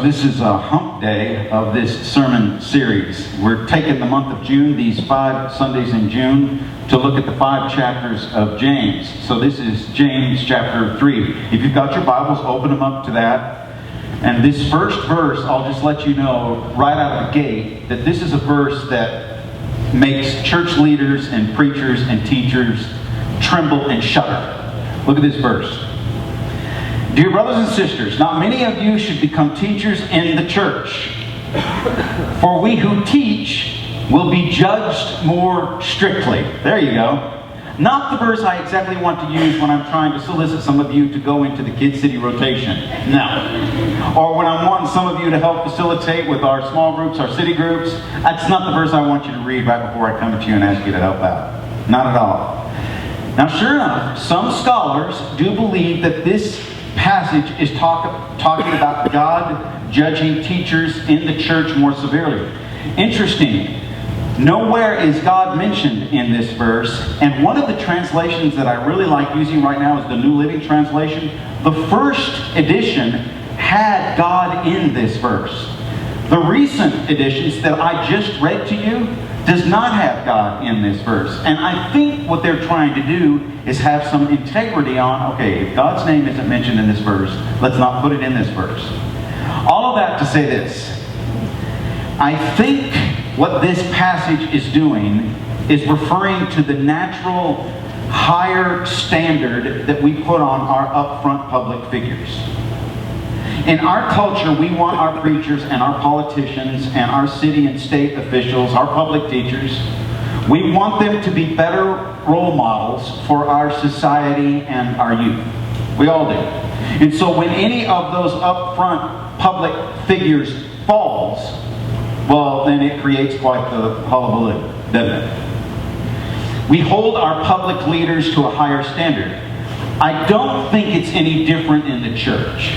So this is a hump day of this sermon series. We're taking the month of June, these 5 Sundays in June, to look at the 5 chapters of James. So this is James chapter 3. If you've got your Bibles, open them up to that. And this first verse, I'll just let you know right out of the gate that this is a verse that makes church leaders and preachers and teachers tremble and shudder. Look at this verse. Dear brothers and sisters, not many of you should become teachers in the church. For we who teach will be judged more strictly. There you go. Not the verse I exactly want to use when I'm trying to solicit some of you to go into the Kid City rotation. No. Or when I'm wanting some of you to help facilitate with our small groups, our city groups. That's not the verse I want you to read right before I come to you and ask you to help out. Not at all. Now, sure enough, some scholars do believe that this passage is talking about God judging teachers in the church more severely. Interesting. Nowhere is God mentioned in this verse. And one of the translations that I really like using right now is the New Living Translation. The first edition had God in this verse. The recent editions that I just read to you does not have God in this verse. And I think what they're trying to do is have some integrity on, okay, if God's name isn't mentioned in this verse, let's not put it in this verse. All of that to say this. I think what this passage is doing is referring to the natural higher standard that we put on our upfront public figures. In our culture, we want our preachers and our politicians and our city and state officials, our public teachers, we want them to be better role models for our society and our youth. We all do. And so when any of those upfront public figures falls, well, then it creates quite the hullabaloo, doesn't it? We hold our public leaders to a higher standard. I don't think it's any different in the church.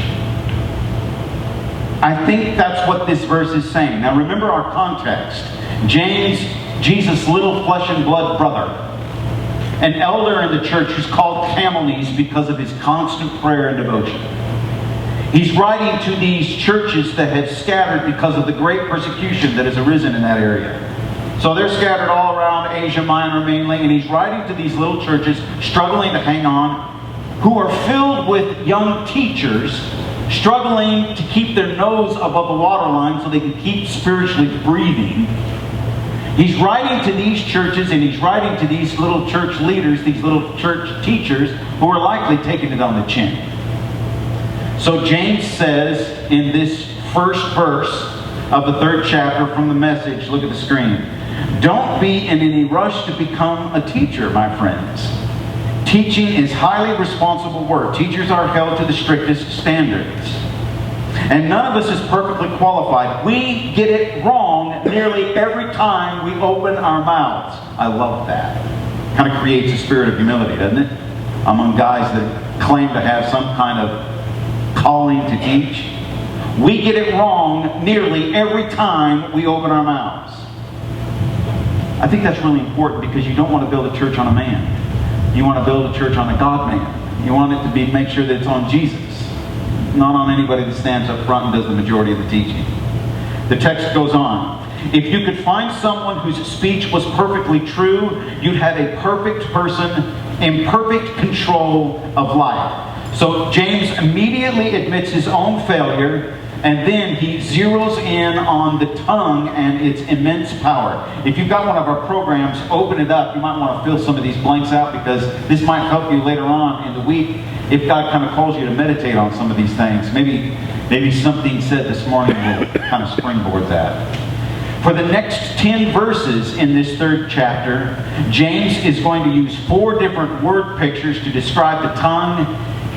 I think that's what this verse is saying. Now remember our context. James, Jesus' little flesh and blood brother, an elder in the church who's called Camelnes because of his constant prayer and devotion. He's writing to these churches that have scattered because of the great persecution that has arisen in that area. So they're scattered all around Asia Minor mainly, and he's writing to these little churches struggling to hang on, who are filled with young teachers struggling to keep their nose above the waterline so they can keep spiritually breathing. He's writing to these churches and he's writing to these little church leaders, these little church teachers who are likely taking it on the chin. So James says in this first verse of the 3rd chapter from the Message, look at the screen, don't be in any rush to become a teacher, my friends. Teaching is highly responsible work. Teachers are held to the strictest standards. And none of us is perfectly qualified. We get it wrong nearly every time we open our mouths. I love that. Kind of creates a spirit of humility, doesn't it? Among guys that claim to have some kind of calling to teach. We get it wrong nearly every time we open our mouths. I think that's really important because you don't want to build a church on a man. You want to build a church on a God-man. You want it to be make sure that it's on Jesus, not on anybody that stands up front and does the majority of the teaching. The text goes on. If you could find someone whose speech was perfectly true, you'd have a perfect person in perfect control of life. So James immediately admits his own failure, and then he zeroes in on the tongue and its immense power. If you've got one of our programs, open it up. You might want to fill some of these blanks out because this might help you later on in the week if God kind of calls you to meditate on some of these things. Maybe something said this morning will kind of springboard that. For the next 10 verses in this 3rd chapter, James is going to use 4 different word pictures to describe the tongue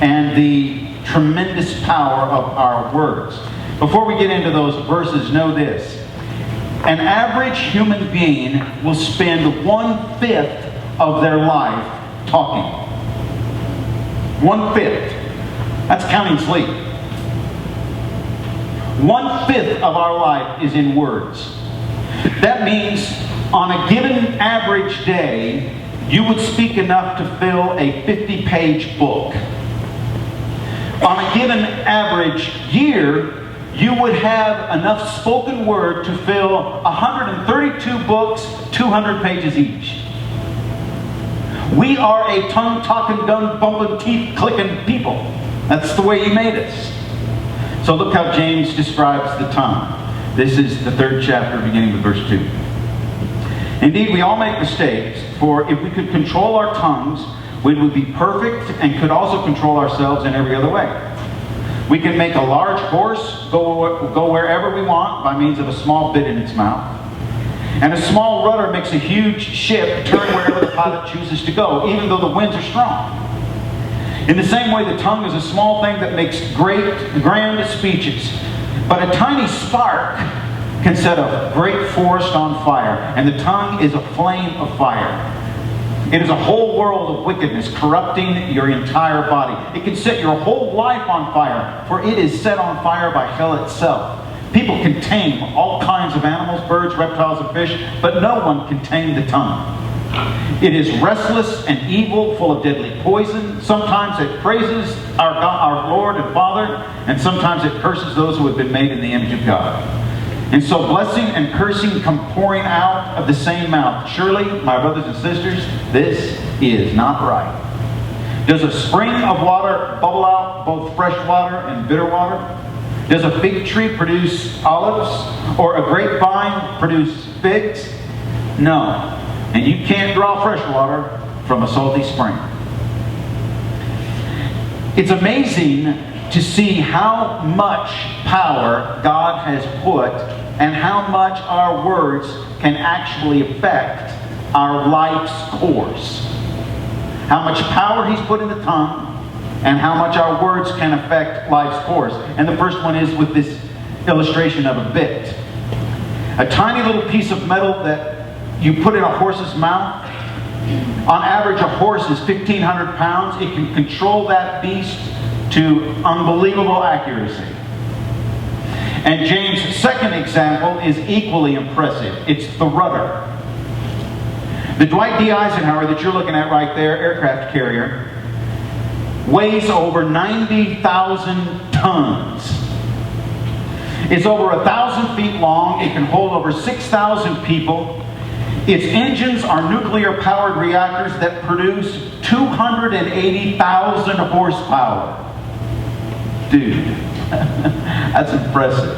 and the tremendous power of our words. Before we get into those verses, know this. An average human being will spend 1/5 of their life talking. 1/5. That's counting sleep. 1/5 of our life is in words. That means on a given average day, you would speak enough to fill a 50-page book. On a given average year, you would have enough spoken word to fill 132 books, 200 pages each. We are a tongue-talking, gun-bumping, teeth-clicking people. That's the way He made us. So look how James describes the tongue. This is the 3rd chapter, beginning with verse 2. Indeed, we all make mistakes, for if we could control our tongues, we would be perfect and could also control ourselves in every other way. We can make a large horse go wherever we want by means of a small bit in its mouth. And a small rudder makes a huge ship turn wherever the pilot chooses to go, even though the winds are strong. In the same way, the tongue is a small thing that makes grand speeches. But a tiny spark can set a great forest on fire, and the tongue is a flame of fire. It is a whole world of wickedness, corrupting your entire body. It can set your whole life on fire, for it is set on fire by hell itself. People can tame all kinds of animals, birds, reptiles, and fish, but no one can tame the tongue. It is restless and evil, full of deadly poison. Sometimes it praises our Lord and Father, and sometimes it curses those who have been made in the image of God. And so blessing and cursing come pouring out of the same mouth. Surely, my brothers and sisters, this is not right. Does a spring of water bubble out both fresh water and bitter water? Does a fig tree produce olives, or a grapevine produce figs? No. And you can't draw fresh water from a salty spring. It's amazing to see how much power God has put and how much our words can actually affect our life's course. How much power He's put in the tongue and how much our words can affect life's course. And the first one is with this illustration of a bit. A tiny little piece of metal that you put in a horse's mouth. On average, a horse is 1,500 pounds. It can control that beast to unbelievable accuracy. And James' second example is equally impressive. It's the rudder. The Dwight D. Eisenhower that you're looking at right there, aircraft carrier, weighs over 90,000 tons. It's over 1,000 feet long. It can hold over 6,000 people. Its engines are nuclear-powered reactors that produce 280,000 horsepower. Dude, that's impressive.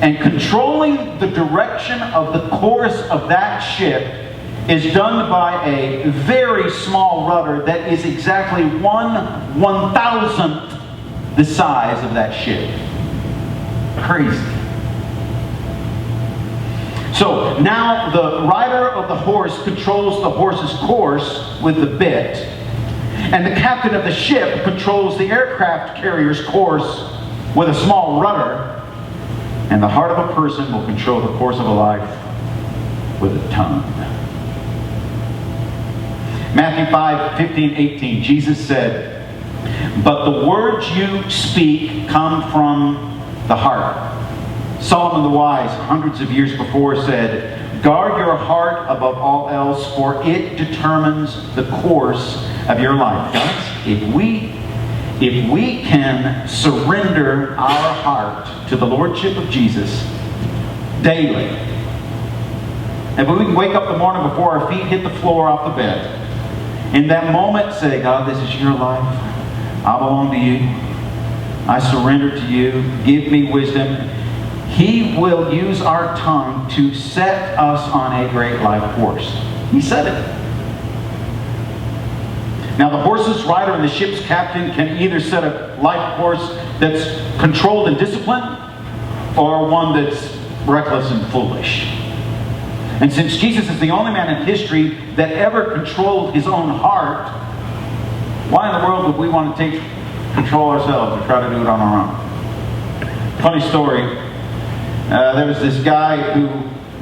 And controlling the direction of the course of that ship is done by a very small rudder that is exactly 1/1000th the size of that ship. Crazy. So now the rider of the horse controls the horse's course with the bit, and the captain of the ship controls the aircraft carrier's course with a small rudder, and the heart of a person will control the course of a life with a tongue. Matthew 5:15-18, Jesus said, "But the words you speak come from the heart." Solomon the Wise, hundreds of years before, said, "Guard your heart above all else, for it determines the course of your life." Guys, if we can surrender our heart to the Lordship of Jesus daily, if we can wake up the morning before our feet hit the floor off the bed, in that moment say, "God, this is your life. I belong to you. I surrender to you. Give me wisdom." He will use our tongue to set us on a great life course. He said it. Now the horse's rider and the ship's captain can either set a life course that's controlled and disciplined, or one that's reckless and foolish. And since Jesus is the only man in history that ever controlled his own heart, why in the world would we want to take control ourselves or try to do it on our own? Funny story. There was this guy who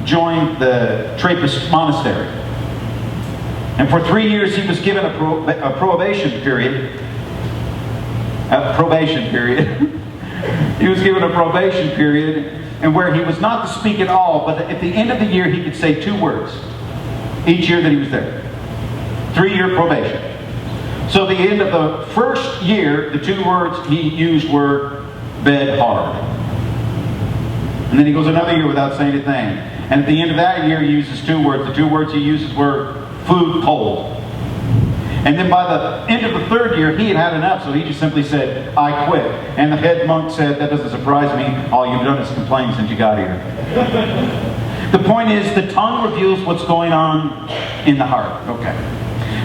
joined the Trappist monastery. And for 3 years he was given a probation period. He was given a probation period, and where he was not to speak at all, but at the end of the year he could say 2 words each year that he was there. 3-year probation. So at the end of the first year, the 2 words he used were "bed hard." And then he goes another year without saying a thing. And at the end of that year, he uses 2 words. The 2 words he uses were food, cold. And then by the end of the 3rd year, he had had enough, so he just simply said, I quit. And the head monk said, that doesn't surprise me. All you've done is complain since you got here. The point is, the tongue reveals what's going on in the heart. Okay.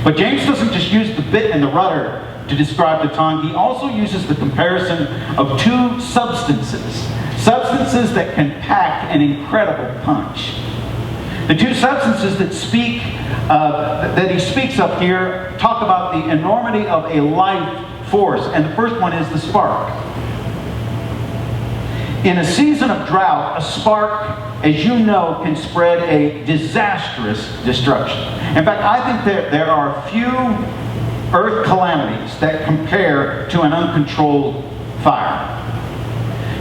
But James doesn't just use the bit and the rudder to describe the tongue. He also uses the comparison of 2 substances. Substances that can pack an incredible punch. The 2 substances that he speaks of here talk about the enormity of a life force. And the first one is the spark. In a season of drought, a spark, as you know, can spread a disastrous destruction. In fact, I think that there are few earth calamities that compare to an uncontrolled fire.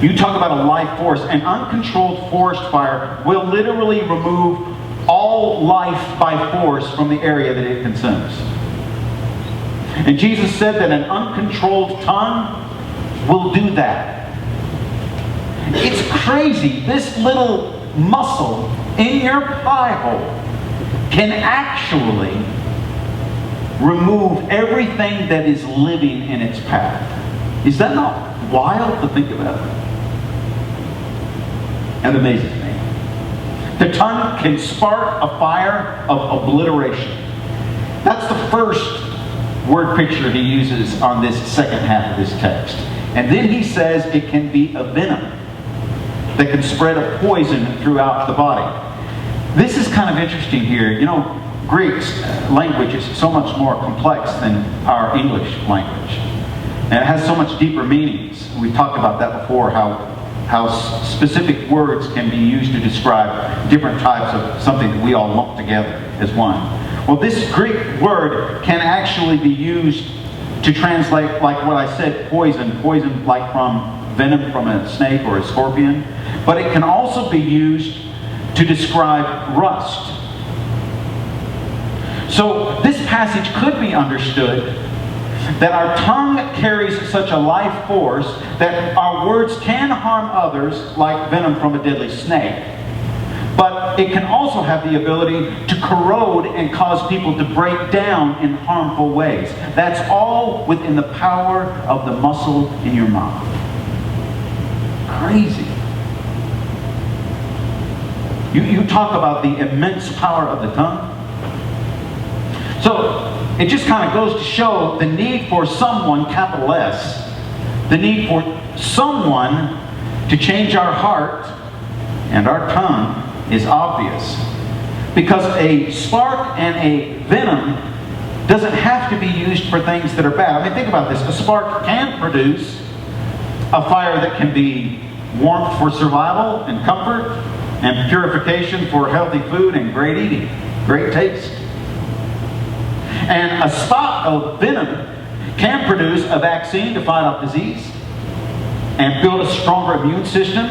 You talk about a life force. An uncontrolled forest fire will literally remove all life by force from the area that it consumes. And Jesus said that an uncontrolled tongue will do that. It's crazy. This little muscle in your pie hole can actually remove everything that is living in its path. Is that not wild to think about? It amazes me. The tongue can spark a fire of obliteration. That's the first word picture he uses on this second half of this text. And then he says it can be a venom that can spread a poison throughout the body. This is kind of interesting here. You know, Greek's language is so much more complex than our English language. And it has so much deeper meanings. We've talked about that before, how specific words can be used to describe different types of something that we all lump together as one. Well, this Greek word can actually be used to translate, like what I said, poison like from venom from a snake or a scorpion. But it can also be used to describe rust. So this passage could be understood that our tongue carries such a life force that our words can harm others like venom from a deadly snake. But it can also have the ability to corrode and cause people to break down in harmful ways. That's all within the power of the muscle in your mouth. Crazy. You talk about the immense power of the tongue. So, it just kind of goes to show the need for someone, capital S, the need for someone to change our heart, and our tongue is obvious. Because a spark and a venom doesn't have to be used for things that are bad. I mean, think about this. A spark can produce a fire that can be warmth for survival and comfort, and purification for healthy food and great eating, great taste. And a spot of venom can produce a vaccine to fight off disease and build a stronger immune system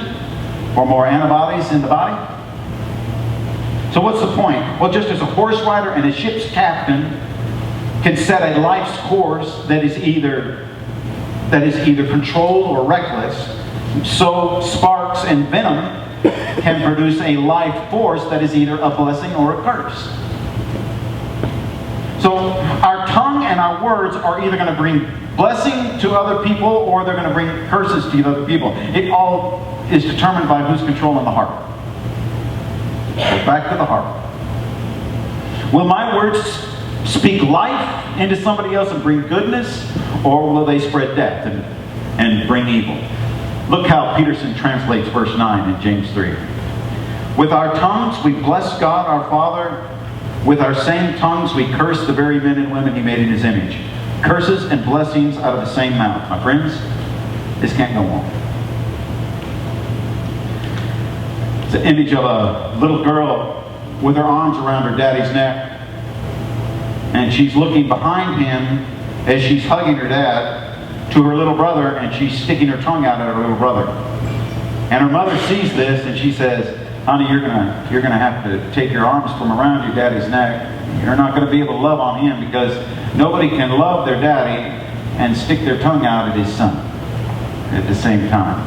or more antibodies in the body. So what's the point? Well, just as a horse rider and a ship's captain can set a life's course that is either controlled or reckless, so sparks and venom can produce a life force that is either a blessing or a curse. So our tongue and our words are either going to bring blessing to other people or they're going to bring curses to other people. It all is determined by who's controlling the heart. So back to the heart. Will my words speak life into somebody else and bring goodness, or will they spread death and bring evil? Look how Peterson translates verse 9 in James 3. With our tongues we bless God our Father. With our same tongues we curse the very men and women He made in His image. Curses and blessings out of the same mouth. My friends, this can't go on. It's an image of a little girl with her arms around her daddy's neck. And she's looking behind him as she's hugging her dad to her little brother, and she's sticking her tongue out at her little brother. And her mother sees this and she says, honey, you're gonna have to take your arms from around your daddy's neck. You're not going to be able to love on him, because nobody can love their daddy and stick their tongue out at his son at the same time.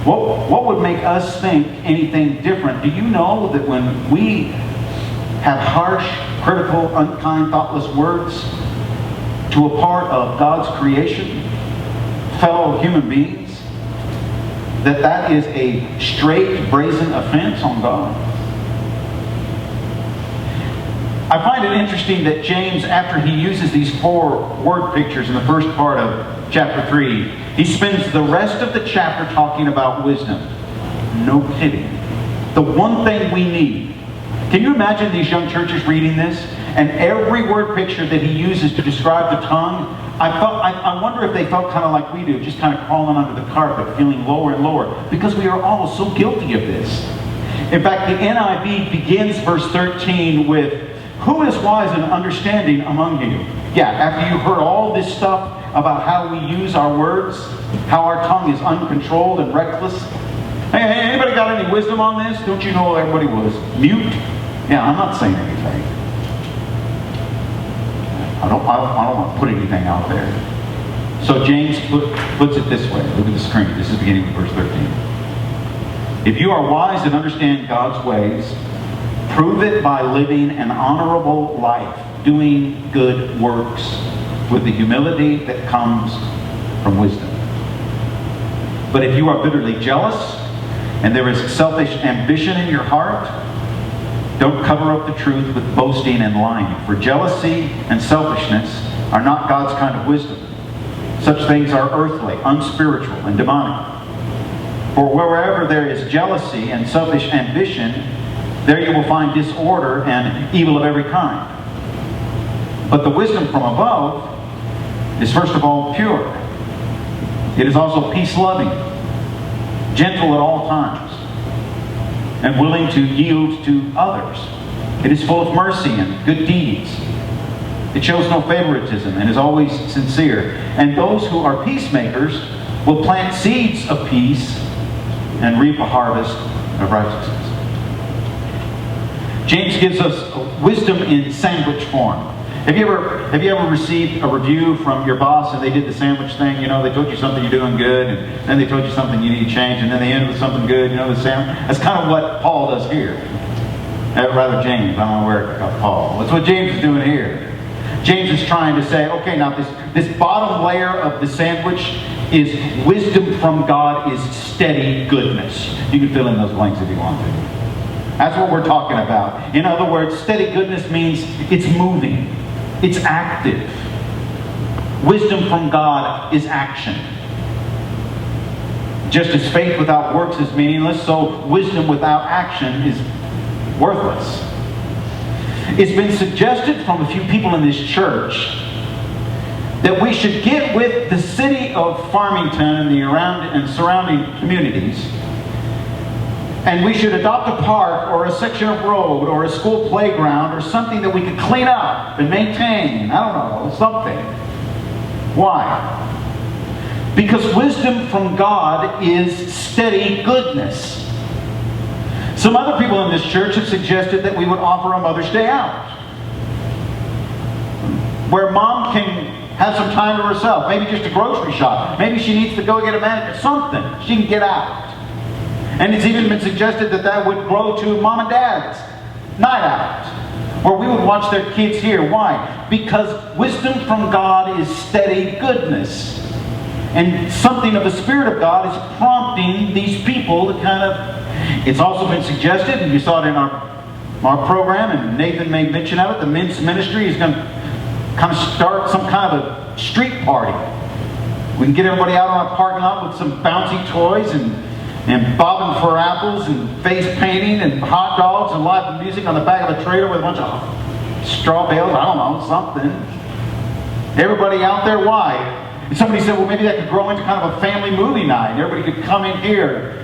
What would make us think anything different? Do you know that when we have harsh, critical, unkind, thoughtless words to a part of God's creation, fellow human beings, that is a straight, brazen offense on God? I find it interesting that James, after he uses these 4 word pictures in the first part of chapter 3, he spends the rest of the chapter talking about wisdom. No kidding. The one thing we need. Can you imagine these young churches reading this? And every word picture that he uses to describe the tongue, I wonder if they felt kind of like we do, just kind of crawling under the carpet, feeling lower and lower, because we are all so guilty of this. In fact, the NIV begins verse 13 with, "Who is wise and understanding among you?" Yeah, after you've heard all this stuff about how we use our words, how our tongue is uncontrolled and reckless. Hey, anybody got any wisdom on this? Don't you know everybody was mute? Yeah, I'm not saying anything. I don't want to put anything out there. So James puts it this way. Look at the screen. This is beginning with verse 13. "If you are wise and understand God's ways, prove it by living an honorable life, doing good works with the humility that comes from wisdom. But if you are bitterly jealous and there is selfish ambition in your heart, don't cover up the truth with boasting and lying. For jealousy and selfishness are not God's kind of wisdom. Such things are earthly, unspiritual, and demonic. For wherever there is jealousy and selfish ambition, there you will find disorder and evil of every kind. But the wisdom from above is first of all pure. It is also peace-loving, gentle at all times, and willing to yield to others. It is full of mercy and good deeds. It shows no favoritism and is always sincere. And those who are peacemakers will plant seeds of peace and reap a harvest of righteousness." James gives us wisdom in sandwich form. Have you ever received a review from your boss and they did the sandwich thing? You know, they told you something you're doing good, and then they told you something you need to change, and then they end with something good. You know, the sandwich. That's kind of what Paul does here. Rather, James. I don't know where it got Paul. That's what James is doing here. James is trying to say, okay, now this bottom layer of the sandwich is wisdom from God, is steady goodness. You can fill in those blanks if you want to. That's what we're talking about. In other words, steady goodness means it's moving. It's active. Wisdom from God is action. Just as faith without works is meaningless, so wisdom without action is worthless. It's been suggested from a few people in this church that we should get with the city of Farmington and the surrounding communities, and we should adopt a park or a section of road or a school playground or something that we could clean up and maintain. I don't know, something. Why? Because wisdom from God is steady goodness. Some other people in this church have suggested that we would offer a Mother's Day out, where mom can have some time to herself, maybe just a grocery shop. Maybe she needs to go get a manicure, something she can get out. And it's even been suggested that that would grow to mom and dad's night out, where we would watch their kids here. Why? Because wisdom from God is steady goodness. And something of the Spirit of God is prompting these people to kind of... It's also been suggested, and you saw it in our program, and Nathan made mention of it, the men's ministry is going to kind of start some kind of a street party. We can get everybody out on a parking lot with some bouncy toys and bobbing for apples and face painting and hot dogs and live music on the back of a trailer with a bunch of straw bales. I don't know, something. Everybody out there, why? And somebody said, well, maybe that could grow into kind of a family movie night. Everybody could come in here.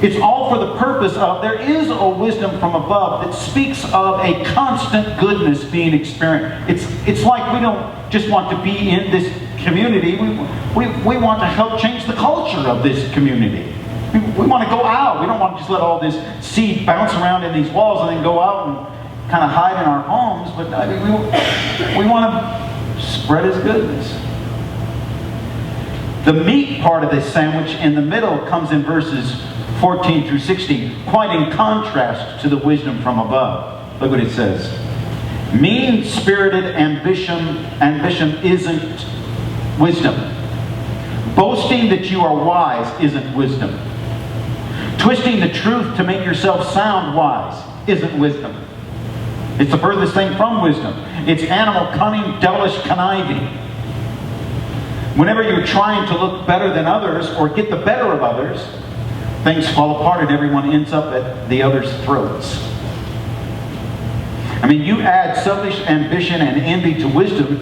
It's all for the purpose of, there is a wisdom from above that speaks of a constant goodness being experienced. It's like we don't just want to be in this community. We want to help change the culture of this community. We want to go out. We don't want to just let all this seed bounce around in these walls and then go out and kind of hide in our homes. But I mean, we want to spread His goodness. The meat part of this sandwich in the middle comes in verses 14 through 16, quite in contrast to the wisdom from above. Look what it says. Mean-spirited ambition isn't wisdom. Boasting that you are wise isn't wisdom. Twisting the truth to make yourself sound wise isn't wisdom. It's the furthest thing from wisdom. It's animal cunning, devilish conniving. Whenever you're trying to look better than others or get the better of others, things fall apart and everyone ends up at the other's throats. I mean, you add selfish ambition and envy to wisdom,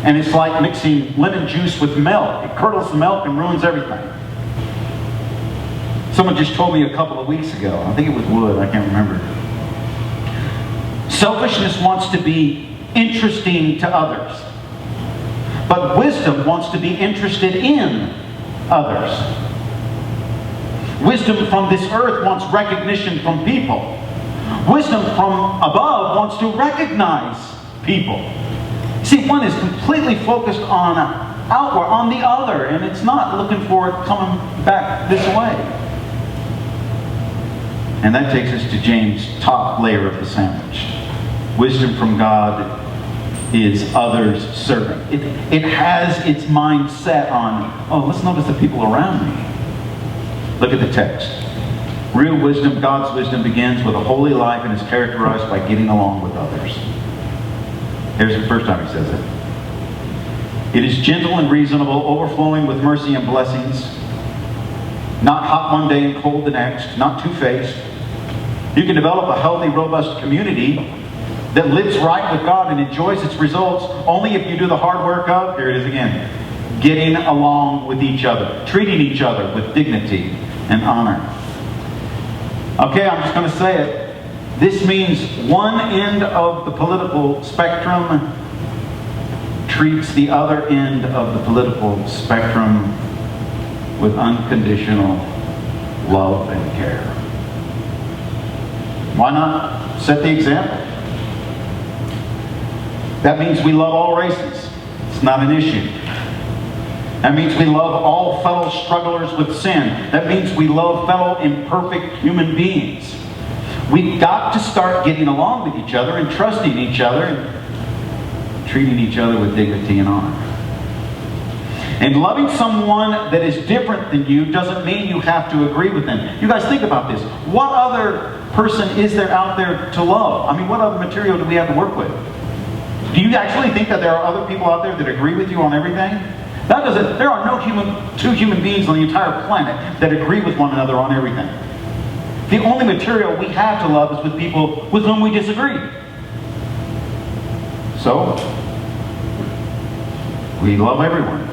and it's like mixing lemon juice with milk. It curdles the milk and ruins everything. Someone just told me a couple of weeks ago, I think it was Wood, I can't remember. Selfishness wants to be interesting to others. But wisdom wants to be interested in others. Wisdom from this earth wants recognition from people. Wisdom from above wants to recognize people. See, one is completely focused on outward, on the other, and it's not looking for it coming back this way. And that takes us to James' top layer of the sandwich. Wisdom from God is others serving. It has its mind set on, oh, let's notice the people around me. Look at the text. Real wisdom, God's wisdom, begins with a holy life and is characterized by getting along with others. Here's the first time he says it. It is gentle and reasonable, overflowing with mercy and blessings. Not hot one day and cold the next. Not two-faced. You can develop a healthy, robust community that lives right with God and enjoys its results only if you do the hard work of, here it is again, getting along with each other, treating each other with dignity and honor. Okay, I'm just going to say it. This means one end of the political spectrum treats the other end of the political spectrum with unconditional love and care. Why not set the example? That means we love all races. It's not an issue. That means we love all fellow strugglers with sin. That means we love fellow imperfect human beings. We've got to start getting along with each other and trusting each other and treating each other with dignity and honor. And loving someone that is different than you doesn't mean you have to agree with them. You guys think about this. What other person is there out there to love? I mean, what other material do we have to work with? Do you actually think that there are other people out there that agree with you on everything? There are no two human beings on the entire planet that agree with one another on everything. The only material we have to love is with people with whom we disagree. So, we love everyone.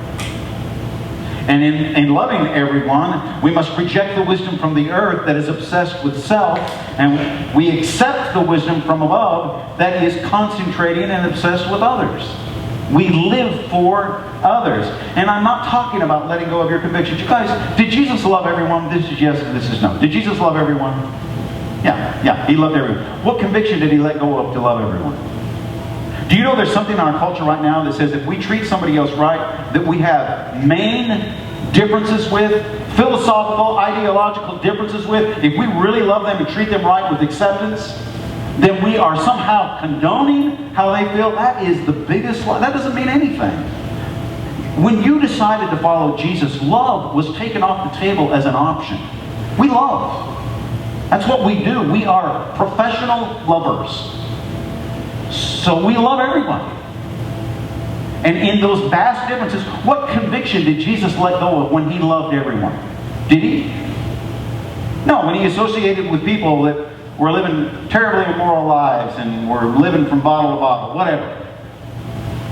And in loving everyone, we must reject the wisdom from the earth that is obsessed with self, and we accept the wisdom from above that is concentrating and obsessed with others. We live for others. And I'm not talking about letting go of your convictions. You guys, did Jesus love everyone? This is yes, this is no. Did Jesus love everyone? Yeah, he loved everyone. What conviction did he let go of to love everyone? Do you know there's something in our culture right now that says if we treat somebody else right, that we have main differences with, philosophical, ideological differences with, if we really love them and treat them right with acceptance, then we are somehow condoning how they feel. That is the biggest lie. That doesn't mean anything. When you decided to follow Jesus, love was taken off the table as an option. We love. That's what we do. We are professional lovers. So we love everybody. And in those vast differences, what conviction did Jesus let go of when he loved everyone? Did he? No, when he associated with people that were living terribly immoral lives and were living from bottle to bottle, whatever.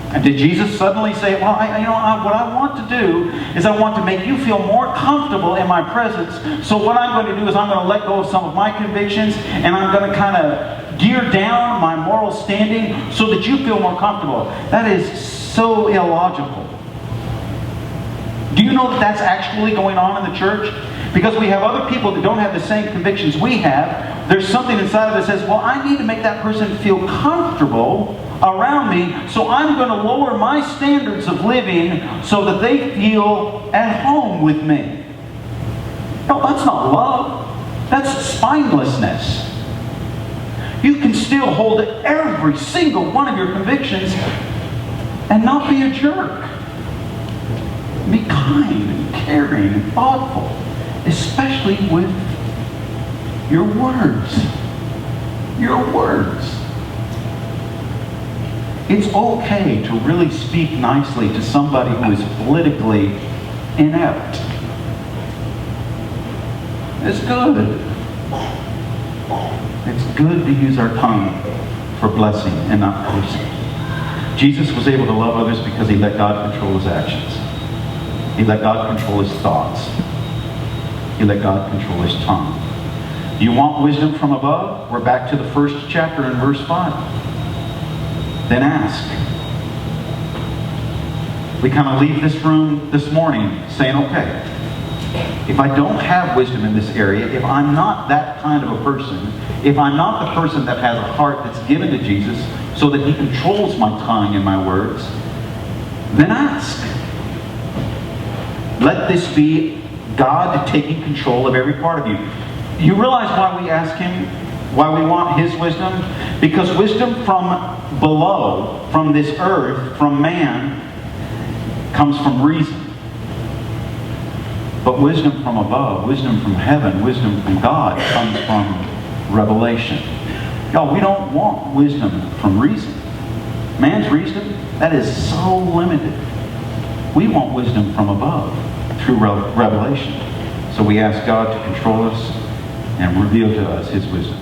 And did Jesus suddenly say, well, what I want to do is I want to make you feel more comfortable in my presence. So what I'm going to do is I'm going to let go of some of my convictions and I'm going to kind of gear down my moral standing so that you feel more comfortable. That is so illogical. Do you know that that's actually going on in the church? Because we have other people that don't have the same convictions we have. There's something inside of us that says, well, I need to make that person feel comfortable around me, so I'm going to lower my standards of living so that they feel at home with me. No, that's not love. That's spinelessness. You can still hold every single one of your convictions and not be a jerk. Be kind and caring and thoughtful, especially with your words. Your words. It's okay to really speak nicely to somebody who is politically inept. It's good. It's good to use our tongue for blessing and not cursing. Jesus was able to love others because he let God control his actions. He let God control his thoughts. He let God control his tongue. You want wisdom from above? We're back to the first chapter in verse 5. Then ask. We kind of leave this room this morning saying, okay, if I don't have wisdom in this area, if I'm not that kind of a person, if I'm not the person that has a heart that's given to Jesus so that he controls my tongue and my words, then ask. Let this be God taking control of every part of you. You realize why we ask him? Why we want his wisdom? Because wisdom from below, from this earth, from man, comes from reason. But wisdom from above, wisdom from heaven, wisdom from God comes from revelation. Y'all, we don't want wisdom from reason. Man's reason, that is so limited. We want wisdom from above through revelation. So we ask God to control us and reveal to us his wisdom.